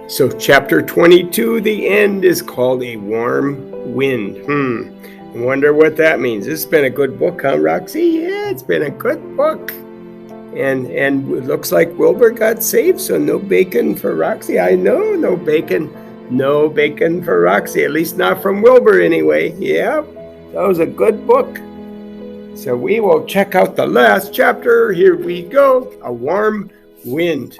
So chapter 22, the end, is called A Warm Wind. I wonder what that means. This has been a good book, huh, Roxy? Yeah, it's been a good book. And it looks like Wilbur got saved, so no bacon for Roxy. I know, no bacon. No bacon for Roxy, at least not from Wilbur anyway. Yeah, that was a good book. So we will check out the last chapter. Here we go. A Warm Wind.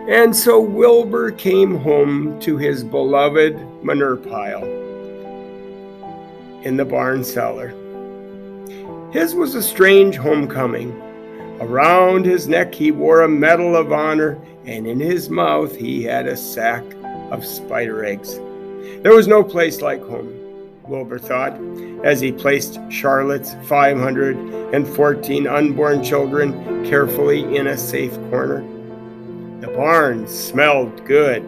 And so Wilbur came home to his beloved manure pile in the barn cellar. His was a strange homecoming. Around his neck he wore a medal of honor, and in his mouth he had a sack of spider eggs. There was no place like home, Wilbur thought, as he placed Charlotte's 514 unborn children carefully in a safe corner. The barn smelled good.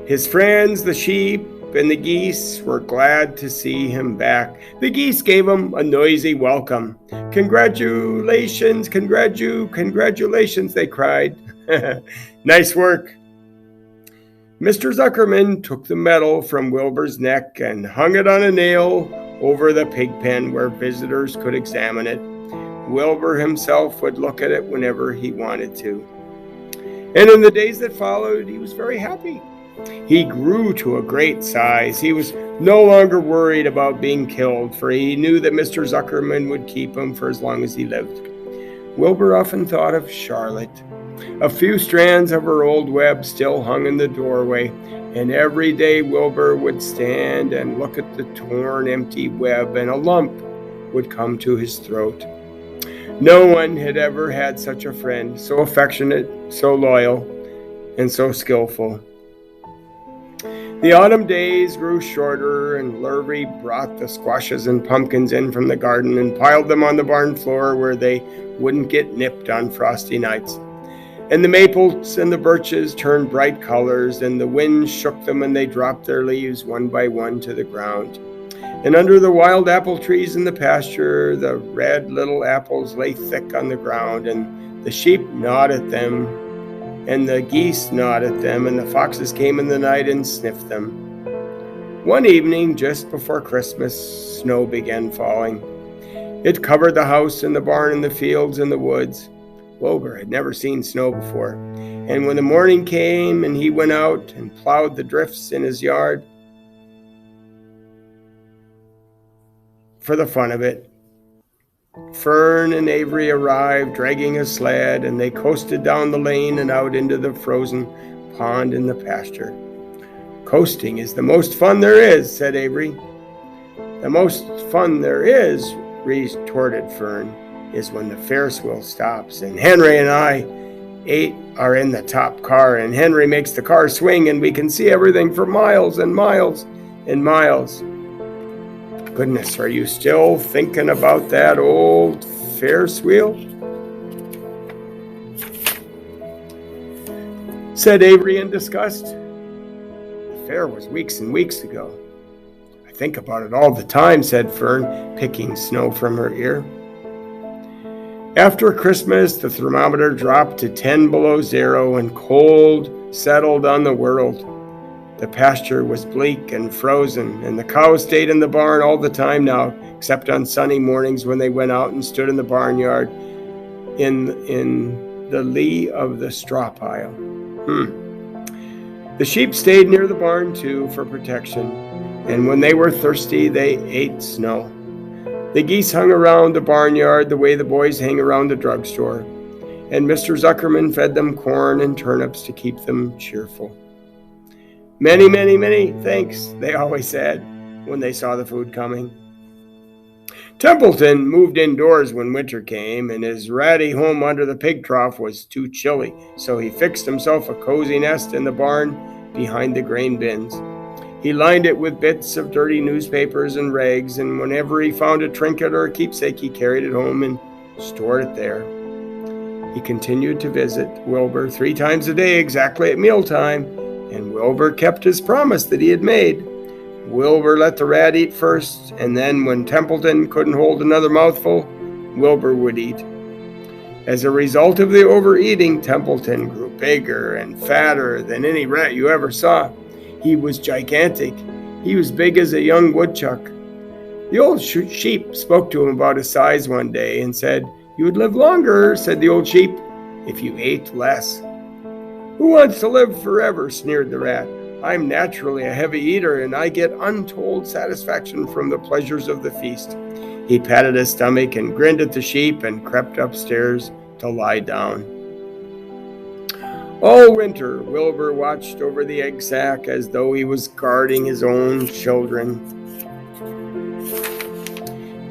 His friends, the sheep and the geese, were glad to see him back. The geese gave him a noisy welcome. Congratulations, congratulations, they cried. Nice work. Mr. Zuckerman took the medal from Wilbur's neck and hung it on a nail over the pig pen where visitors could examine it. Wilbur himself would look at it whenever he wanted to. And in the days that followed, he was very happy. He grew to a great size. He was no longer worried about being killed, for he knew that Mr. Zuckerman would keep him for as long as he lived. Wilbur often thought of Charlotte. A few strands of her old web still hung in the doorway, and every day Wilbur would stand and look at the torn, empty web, and a lump would come to his throat. No one had ever had such a friend, so affectionate, so loyal, and so skillful. The autumn days grew shorter, and Lurvy brought the squashes and pumpkins in from the garden and piled them on the barn floor where they wouldn't get nipped on frosty nights. And the maples and the birches turned bright colors, and the wind shook them and they dropped their leaves one by one to the ground. And under the wild apple trees in the pasture, the red little apples lay thick on the ground, and the sheep gnawed at them, and the geese gnawed at them, and the foxes came in the night and sniffed them. One evening, just before Christmas, snow began falling. It covered the house and the barn and the fields and the woods. Wilbur had never seen snow before, and when the morning came and he went out and plowed the drifts in his yard, for the fun of it, Fern and Avery arrived, dragging a sled, and they coasted down the lane and out into the frozen pond in the pasture. Coasting is the most fun there is, said Avery. The most fun there is, retorted Fern, is when the Ferris wheel stops, and Henry and I are in the top car, and Henry makes the car swing, and we can see everything for miles and miles and miles. Goodness, are you still thinking about that old Ferris wheel? Said Avery in disgust. The fair was weeks and weeks ago. I think about it all the time, said Fern, picking snow from her ear. After Christmas, the thermometer dropped to 10 below zero and cold settled on the world. The pasture was bleak and frozen, and the cows stayed in the barn all the time now, except on sunny mornings when they went out and stood in the barnyard in the lee of the straw pile. The sheep stayed near the barn, too, for protection, and when they were thirsty, they ate snow. The geese hung around the barnyard the way the boys hang around the drugstore, and Mr. Zuckerman fed them corn and turnips to keep them cheerful. Many, many, many thanks, they always said when they saw the food coming. Templeton moved indoors when winter came, and his ratty home under the pig trough was too chilly, so he fixed himself a cozy nest in the barn behind the grain bins. He lined it with bits of dirty newspapers and rags, and whenever he found a trinket or a keepsake, he carried it home and stored it there. He continued to visit Wilbur 3 times a day, exactly at mealtime, and Wilbur kept his promise that he had made. Wilbur let the rat eat first, and then when Templeton couldn't hold another mouthful, Wilbur would eat. As a result of the overeating, Templeton grew bigger and fatter than any rat you ever saw. He was gigantic. He was big as a young woodchuck. The old sheep spoke to him about his size one day and said, "You would live longer," said the old sheep, "if you ate less." "Who wants to live forever?" sneered the rat. "I'm naturally a heavy eater, and I get untold satisfaction from the pleasures of the feast." He patted his stomach and grinned at the sheep and crept upstairs to lie down. All winter, Wilbur watched over the egg sack as though he was guarding his own children.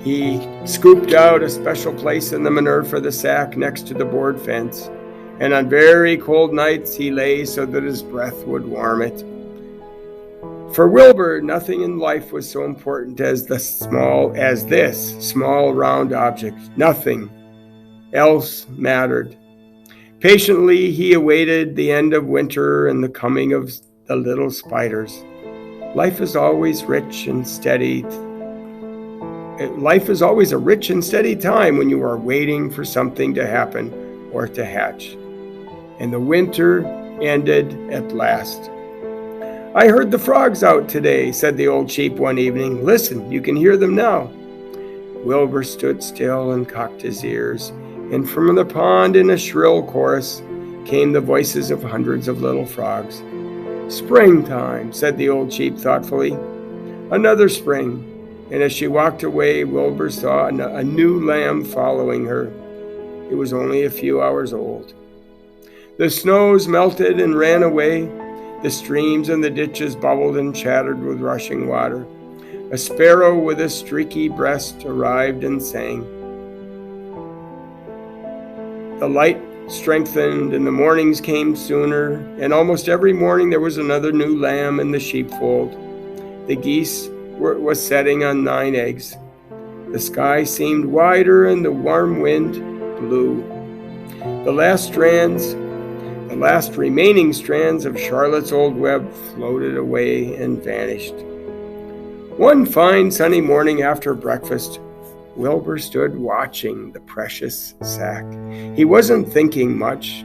He scooped out a special place in the manure for the sack next to the board fence, and on very cold nights he lay so that his breath would warm it. For Wilbur, nothing in life was so important as this small round object. Nothing else mattered. Patiently, he awaited the end of winter and the coming of the little spiders. Life is always a rich and steady time when you are waiting for something to happen or to hatch. And the winter ended at last. "I heard the frogs out today," said the old sheep one evening. "Listen, you can hear them now." Wilbur stood still and cocked his ears, and from the pond in a shrill chorus came the voices of hundreds of little frogs. "Springtime," said the old sheep thoughtfully. "Another spring." And as she walked away, Wilbur saw a new lamb following her. It was only a few hours old. The snows melted and ran away. The streams and the ditches bubbled and chattered with rushing water. A sparrow with a streaky breast arrived and sang. The light strengthened and the mornings came sooner, and almost every morning there was another new lamb in the sheepfold. The geese was setting on 9 eggs. The sky seemed wider and the warm wind blew. The last remaining strands of Charlotte's old web floated away and vanished. One fine sunny morning after breakfast, Wilbur stood watching the precious sack. He wasn't thinking much.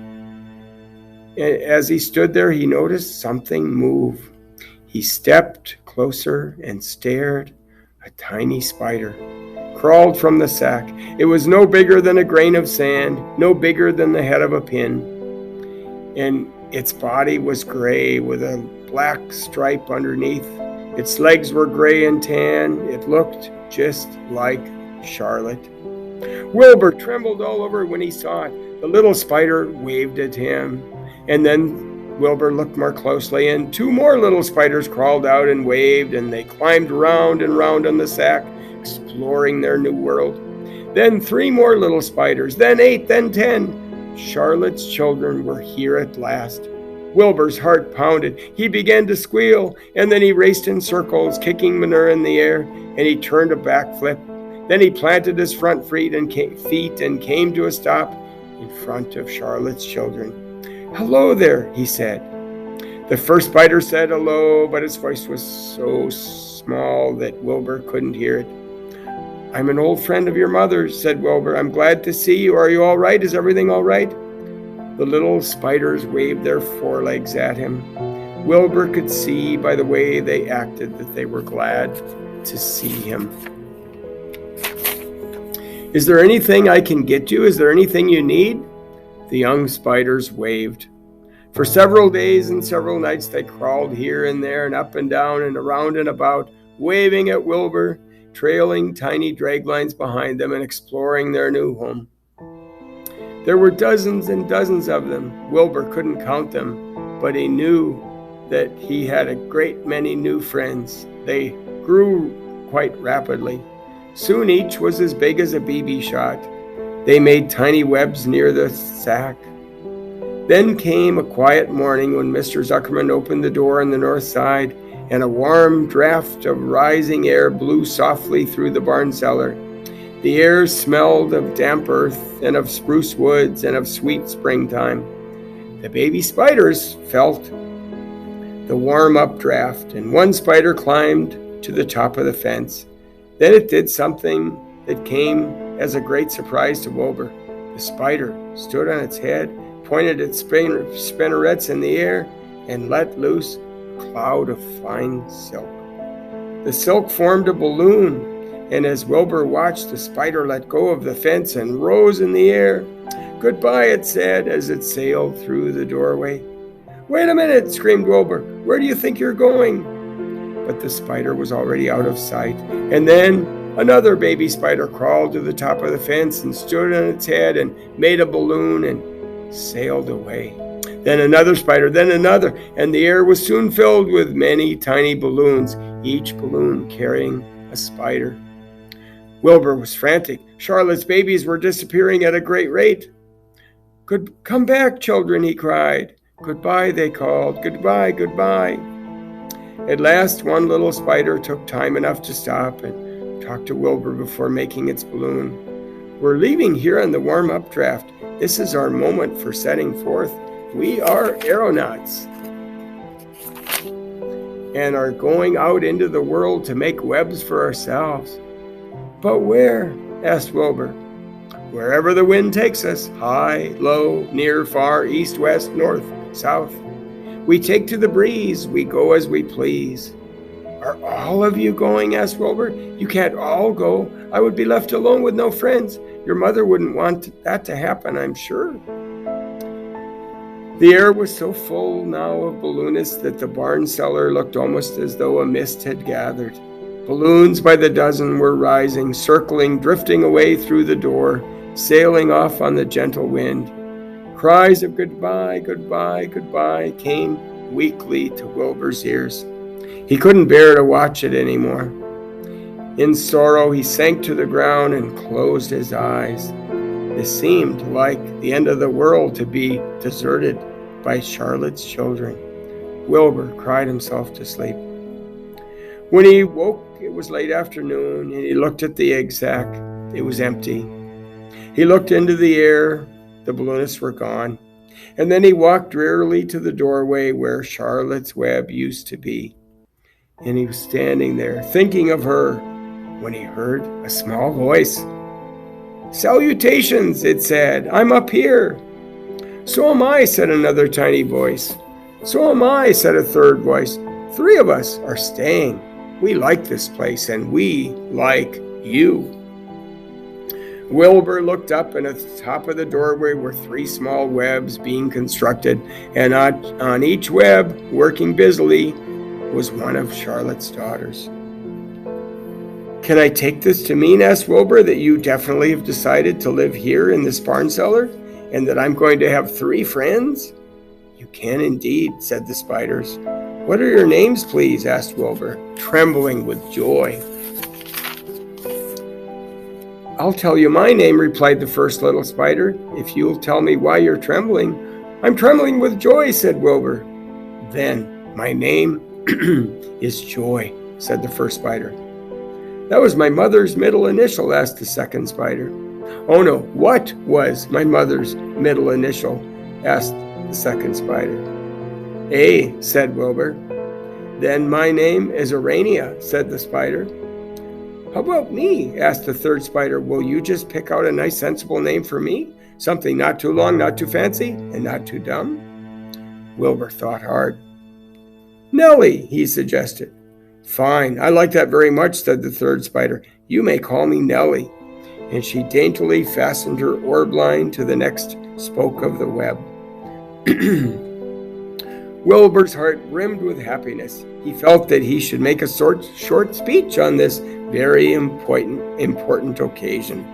As he stood there, he noticed something move. He stepped closer and stared. A tiny spider crawled from the sack. It was no bigger than a grain of sand, no bigger than the head of a pin. And its body was gray with a black stripe underneath. Its legs were gray and tan. It looked just like Charlotte. Wilbur trembled all over when he saw it. The little spider waved at him, and then Wilbur looked more closely, and 2 more little spiders crawled out and waved, and they climbed round and round on the sack, exploring their new world. Then 3 more little spiders, then 8, then 10. Charlotte's children were here at last. Wilbur's heart pounded. He began to squeal, and then he raced in circles, kicking manure in the air, and he turned a backflip. Then he planted his front feet and came to a stop in front of Charlotte's children. "Hello there," he said. The first spider said hello, but its voice was so small that Wilbur couldn't hear it. "I'm an old friend of your mother's," said Wilbur. "I'm glad to see you. Are you all right? Is everything all right?" The little spiders waved their forelegs at him. Wilbur could see by the way they acted that they were glad to see him. "Is there anything I can get you? Is there anything you need?" The young spiders waved. For several days and several nights they crawled here and there and up and down and around and about, waving at Wilbur, trailing tiny drag lines behind them and exploring their new home. There were dozens and dozens of them. Wilbur couldn't count them, but he knew that he had a great many new friends. They grew quite rapidly. Soon each was as big as a BB shot. They made tiny webs near the sack. Then came a quiet morning when Mr. Zuckerman opened the door on the north side, and a warm draft of rising air blew softly through the barn cellar. The air smelled of damp earth and of spruce woods and of sweet springtime. The baby spiders felt the warm updraft, and one spider climbed to the top of the fence. Then it did something that came as a great surprise to Wilbur. The spider stood on its head, pointed its spinnerets in the air, and let loose a cloud of fine silk. The silk formed a balloon, and as Wilbur watched, the spider let go of the fence and rose in the air. "Goodbye," it said as it sailed through the doorway. "Wait a minute," screamed Wilbur. "Where do you think you're going?" But the spider was already out of sight. And then another baby spider crawled to the top of the fence and stood on its head and made a balloon and sailed away. Then another spider, then another, and the air was soon filled with many tiny balloons, each balloon carrying a spider. Wilbur was frantic. Charlotte's babies were disappearing at a great rate. "Come back, children," he cried. "Goodbye," they called. "Goodbye, goodbye." At last, one little spider took time enough to stop and talk to Wilbur before making its balloon. "We're leaving here on the warm updraft. This is our moment for setting forth. We are aeronauts and are going out into the world to make webs for ourselves." "But where?" asked Wilbur. "Wherever the wind takes us, high, low, near, far, east, west, north, south. We take to the breeze, we go as we please." "Are all of you going?" asked Wilbur. "You can't all go. I would be left alone with no friends. Your mother wouldn't want that to happen, I'm sure." The air was so full now of balloonists that the barn cellar looked almost as though a mist had gathered. Balloons by the dozen were rising, circling, drifting away through the door, sailing off on the gentle wind. Cries of "Goodbye, goodbye, goodbye" came weakly to Wilbur's ears. He couldn't bear to watch it anymore. In sorrow, he sank to the ground and closed his eyes. This seemed like the end of the world, to be deserted by Charlotte's children. Wilbur cried himself to sleep. When he woke, it was late afternoon, and he looked at the egg sack. It was empty. He looked into the air. The balloonists were gone. And then he walked drearily to the doorway where Charlotte's web used to be. And he was standing there, thinking of her, when he heard a small voice. "Salutations," it said. "I'm up here." "So am I," said another tiny voice. "So am I," said a third voice. "Three of us are staying. We like this place, and we like you." Wilbur looked up, and at the top of the doorway were three small webs being constructed, and on each web, working busily, was one of Charlotte's daughters. "Can I take this to mean," asked Wilbur, "that you definitely have decided to live here in this barn cellar, and that I'm going to have three friends?" "You can indeed," said the spiders. "What are your names, please?" asked Wilbur, trembling with joy. "I'll tell you my name," replied the first little spider, "if you'll tell me why you're trembling." "I'm trembling with joy," said Wilbur. "Then my name is Joy," said the first spider. "That was my mother's middle initial," asked the second spider. "Oh no, what was my mother's middle initial?" asked the second spider. "A," said Wilbur. "Then my name is Urania," said the spider. "How about me?" asked the third spider. "Will you just pick out a nice sensible name for me? Something not too long, not too fancy, and not too dumb?" Wilbur thought hard. "Nellie," he suggested. "Fine, I like that very much," said the third spider. "You may call me Nellie." And she daintily fastened her orb line to the next spoke of the web. Wilbur's heart brimmed with happiness. He felt that he should make a short speech on this very important occasion.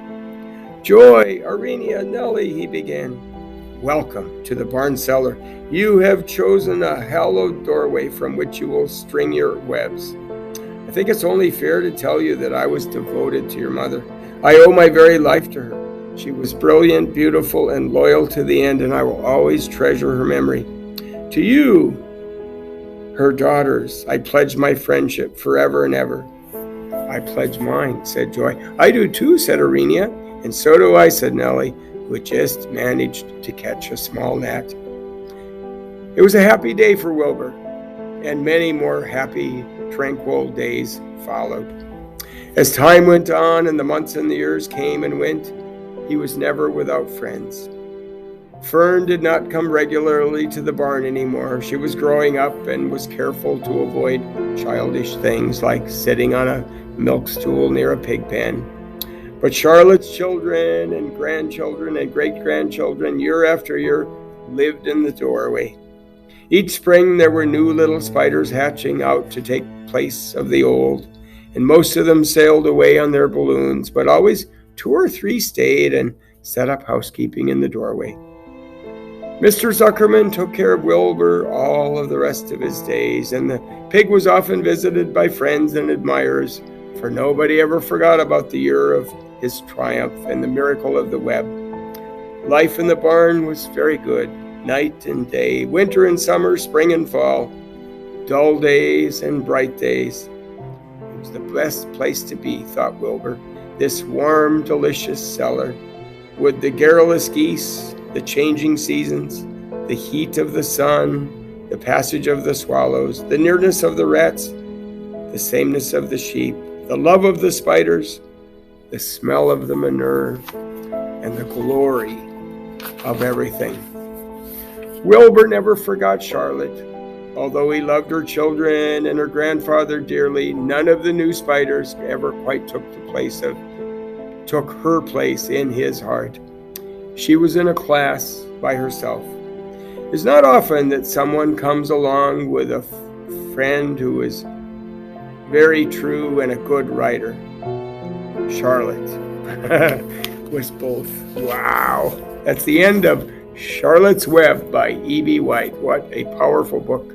"Joy, Urania, Nellie," he began. "Welcome to the barn cellar. You have chosen a hallowed doorway from which you will string your webs. I think it's only fair to tell you that I was devoted to your mother. I owe my very life to her. She was brilliant, beautiful, and loyal to the end, and I will always treasure her memory. To you, her daughters, I pledge my friendship forever and ever." "I pledge mine," said Joy. "I do too," said Urania. "And so do I," said Nellie, who had just managed to catch a small gnat. It was a happy day for Wilbur, and many more happy, tranquil days followed. As time went on and the months and the years came and went, he was never without friends. Fern did not come regularly to the barn anymore. She was growing up and was careful to avoid childish things like sitting on a milk stool near a pig pen. But Charlotte's children and grandchildren and great-grandchildren, year after year, lived in the doorway. Each spring there were new little spiders hatching out to take place of the old, and most of them sailed away on their balloons, but always 2 or 3 stayed and set up housekeeping in the doorway. Mr. Zuckerman took care of Wilbur all of the rest of his days, and the pig was often visited by friends and admirers, for nobody ever forgot about the year of his triumph and the miracle of the web. Life in the barn was very good, night and day, winter and summer, spring and fall, dull days and bright days. It was the best place to be, thought Wilbur, this warm, delicious cellar, with the garrulous geese, the changing seasons, the heat of the sun, the passage of the swallows, the nearness of the rats, the sameness of the sheep, the love of the spiders, the smell of the manure, and the glory of everything. Wilbur never forgot Charlotte. Although he loved her children and her grandfather dearly, none of the new spiders ever quite took her place in his heart. She was in a class by herself. It's not often that someone comes along with a friend who is very true and a good writer. Charlotte was both. Wow. That's the end of Charlotte's Web by E.B. White. What a powerful book.